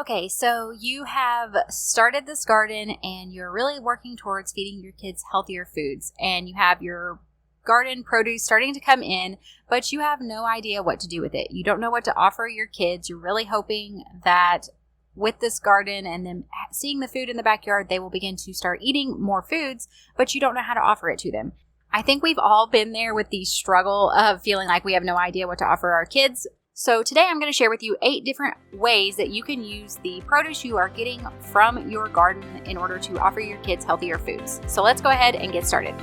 Okay, so you have started this garden and you're really working towards feeding your kids healthier foods, and you have your garden produce starting to come in, but you have no idea what to do with it. You don't know what to offer your kids. You're really hoping that with this garden and them seeing the food in the backyard, they will begin to start eating more foods, but you don't know how to offer it to them. I think we've all been there with the struggle of feeling like we have no idea what to offer our kids. So today I'm going to share with you 8 different ways that you can use the produce you are getting from your garden in order to offer your kids healthier foods. So let's go ahead and get started.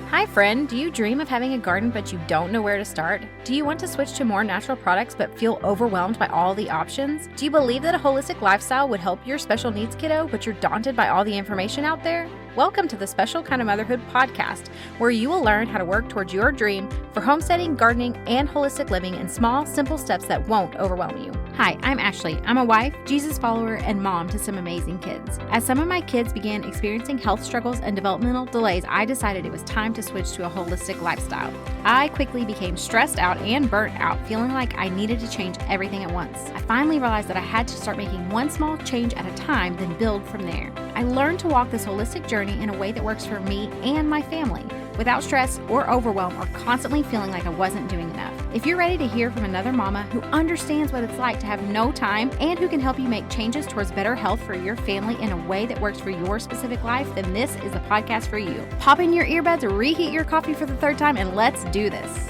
Hi friend, do you dream of having a garden but you don't know where to start? Do you want to switch to more natural products but feel overwhelmed by all the options? Do you believe that a holistic lifestyle would help your special needs kiddo but you're daunted by all the information out there? Welcome to the Special Kind of Motherhood podcast, where you will learn how to work towards your dream for homesteading, gardening, and holistic living in small, simple steps that won't overwhelm you. Hi, I'm Ashley. I'm a wife, Jesus follower, and mom to some amazing kids. As some of my kids began experiencing health struggles and developmental delays, I decided it was time to switch to a holistic lifestyle. I quickly became stressed out and burnt out, feeling like I needed to change everything at once. I finally realized that I had to start making one small change at a time, then build from there. I learned to walk this holistic journey in a way that works for me and my family, without stress or overwhelm or constantly feeling like I wasn't doing enough. If you're ready to hear from another mama who understands what it's like to have no time and who can help you make changes towards better health for your family in a way that works for your specific life, then this is the podcast for you. Pop in your earbuds, reheat your coffee for the 3rd time, and let's do this.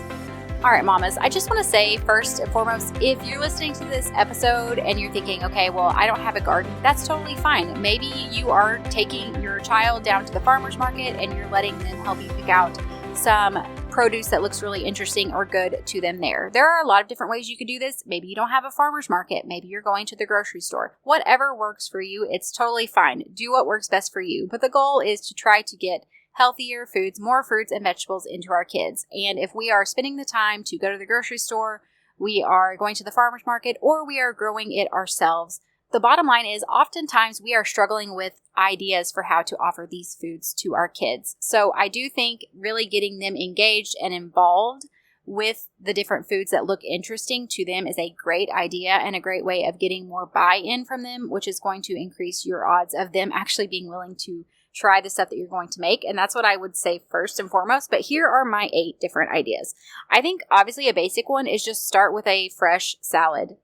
All right, mamas, I just want to say first and foremost, if you're listening to this episode and you're thinking, okay, well, I don't have a garden, that's totally fine. Maybe you are taking your child down to the farmer's market and you're letting them help you pick out some produce that looks really interesting or good to them there. There are a lot of different ways you could do this. Maybe you don't have a farmer's market. Maybe you're going to the grocery store. Whatever works for you, it's totally fine. Do what works best for you. But the goal is to try to get healthier foods, more fruits and vegetables into our kids. And if we are spending the time to go to the grocery store, we are going to the farmer's market, or we are growing it ourselves, the bottom line is oftentimes we are struggling with ideas for how to offer these foods to our kids. So I do think really getting them engaged and involved with the different foods that look interesting to them is a great idea and a great way of getting more buy-in from them, which is going to increase your odds of them actually being willing to try the stuff that you're going to make. And that's what I would say first and foremost. But here are my 8 different ideas. I think obviously a basic one is just start with a fresh salad.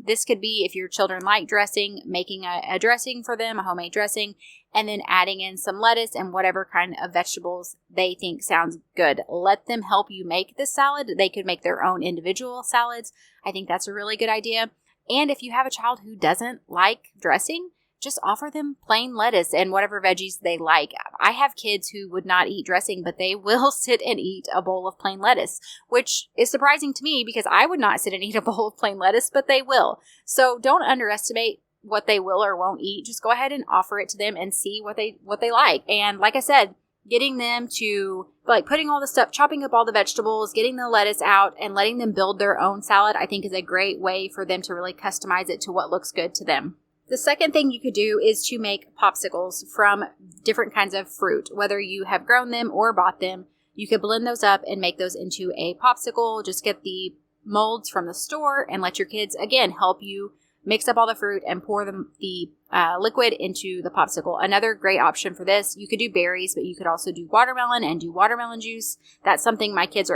This could be, if your children like dressing, making a dressing for them, a homemade dressing, and then adding in some lettuce and whatever kind of vegetables they think sounds good. Let them help you make the salad. They could make their own individual salads. I think that's a really good idea. And if you have a child who doesn't like dressing, just offer them plain lettuce and whatever veggies they like. I have kids who would not eat dressing, but they will sit and eat a bowl of plain lettuce, which is surprising to me because I would not sit and eat a bowl of plain lettuce, but they will. So don't underestimate what they will or won't eat. Just go ahead and offer it to them and see what they like. And like I said, getting them to putting all the stuff, chopping up all the vegetables, getting the lettuce out and letting them build their own salad, I think is a great way for them to really customize it to what looks good to them. The second thing you could do is to make popsicles from different kinds of fruit. Whether you have grown them or bought them, you could blend those up and make those into a popsicle. Just get the molds from the store and let your kids, again, help you mix up all the fruit and pour the liquid into the popsicle. Another great option for this, you could do berries, but you could also do watermelon and do watermelon juice. That's something my kids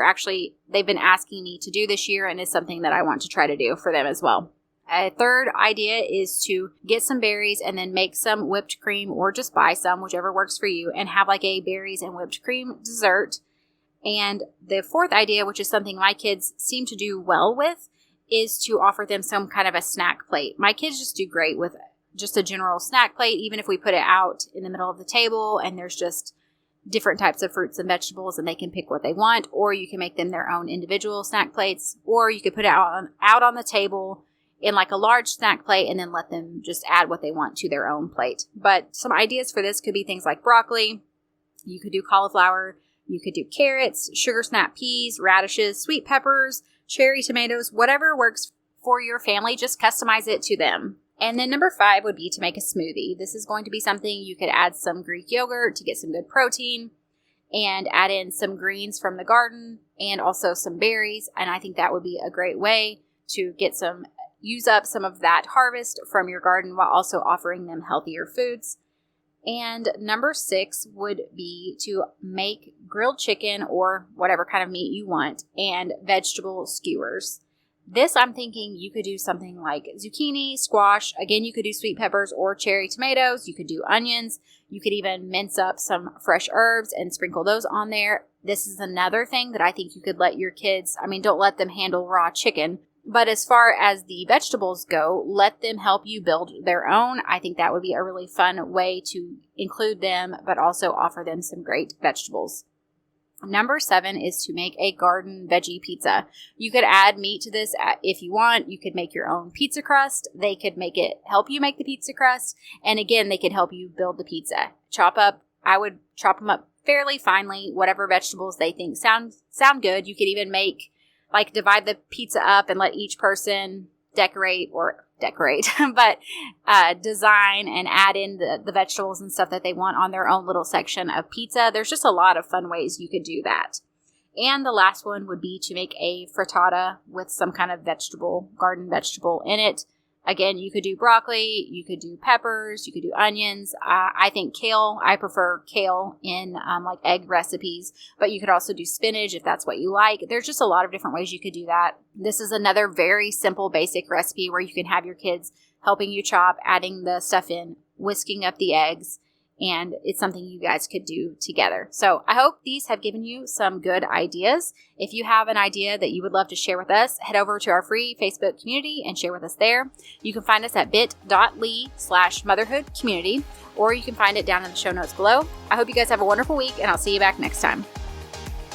they've been asking me to do this year, and it's something that I want to try to do for them as well. A third idea is to get some berries and then make some whipped cream, or just buy some, whichever works for you, and have a berries and whipped cream dessert. And the fourth idea, which is something my kids seem to do well with, is to offer them some kind of a snack plate. My kids just do great with just a general snack plate, even if we put it out in the middle of the table and there's just different types of fruits and vegetables and they can pick what they want, or you can make them their own individual snack plates, or you could put it out on the table in a large snack plate and then let them just add what they want to their own plate. But some ideas for this could be things like broccoli. You could do cauliflower. You could do carrots, sugar snap peas, radishes, sweet peppers, cherry tomatoes, whatever works for your family. Just customize it to them. And then number 5 would be to make a smoothie. This is going to be something you could add some Greek yogurt to get some good protein, and add in some greens from the garden and also some berries. And I think that would be a great way to get some use up some of that harvest from your garden while also offering them healthier foods. And number 6 would be to make grilled chicken or whatever kind of meat you want and vegetable skewers. This, I'm thinking you could do something like zucchini, squash. Again, you could do sweet peppers or cherry tomatoes. You could do onions. You could even mince up some fresh herbs and sprinkle those on there. This is another thing that I think you could let your kids, don't let them handle raw chicken. But as far as the vegetables go, let them help you build their own. I think that would be a really fun way to include them, but also offer them some great vegetables. Number 7 is to make a garden veggie pizza. You could add meat to this if you want. You could make your own pizza crust. They could help you make the pizza crust. And again, they could help you build the pizza. I would chop them up fairly finely, whatever vegetables they think sound good. You could even divide the pizza up and let each person decorate, but design and add in the vegetables and stuff that they want on their own little section of pizza. There's just a lot of fun ways you could do that. And the last one would be to make a frittata with some kind of garden vegetable in it. Again, you could do broccoli, you could do peppers, you could do onions. I think kale, I prefer kale in egg recipes, but you could also do spinach if that's what you like. There's just a lot of different ways you could do that. This is another very simple, basic recipe where you can have your kids helping you chop, adding the stuff in, whisking up the eggs, and it's something you guys could do together. So I hope these have given you some good ideas. If you have an idea that you would love to share with us, head over to our free Facebook community and share with us there. You can find us at bit.ly/motherhoodcommunity, or you can find it down in the show notes below. I hope you guys have a wonderful week, and I'll see you back next time.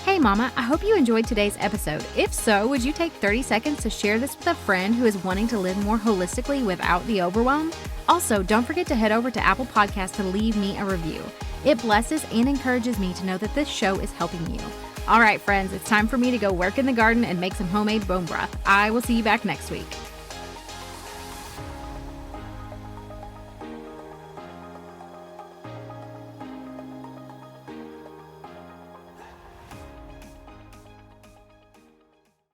Hey Mama, I hope you enjoyed today's episode. If so, would you take 30 seconds to share this with a friend who is wanting to live more holistically without the overwhelm? Also, don't forget to head over to Apple Podcasts to leave me a review. It blesses and encourages me to know that this show is helping you. All right, friends, it's time for me to go work in the garden and make some homemade bone broth. I will see you back next week.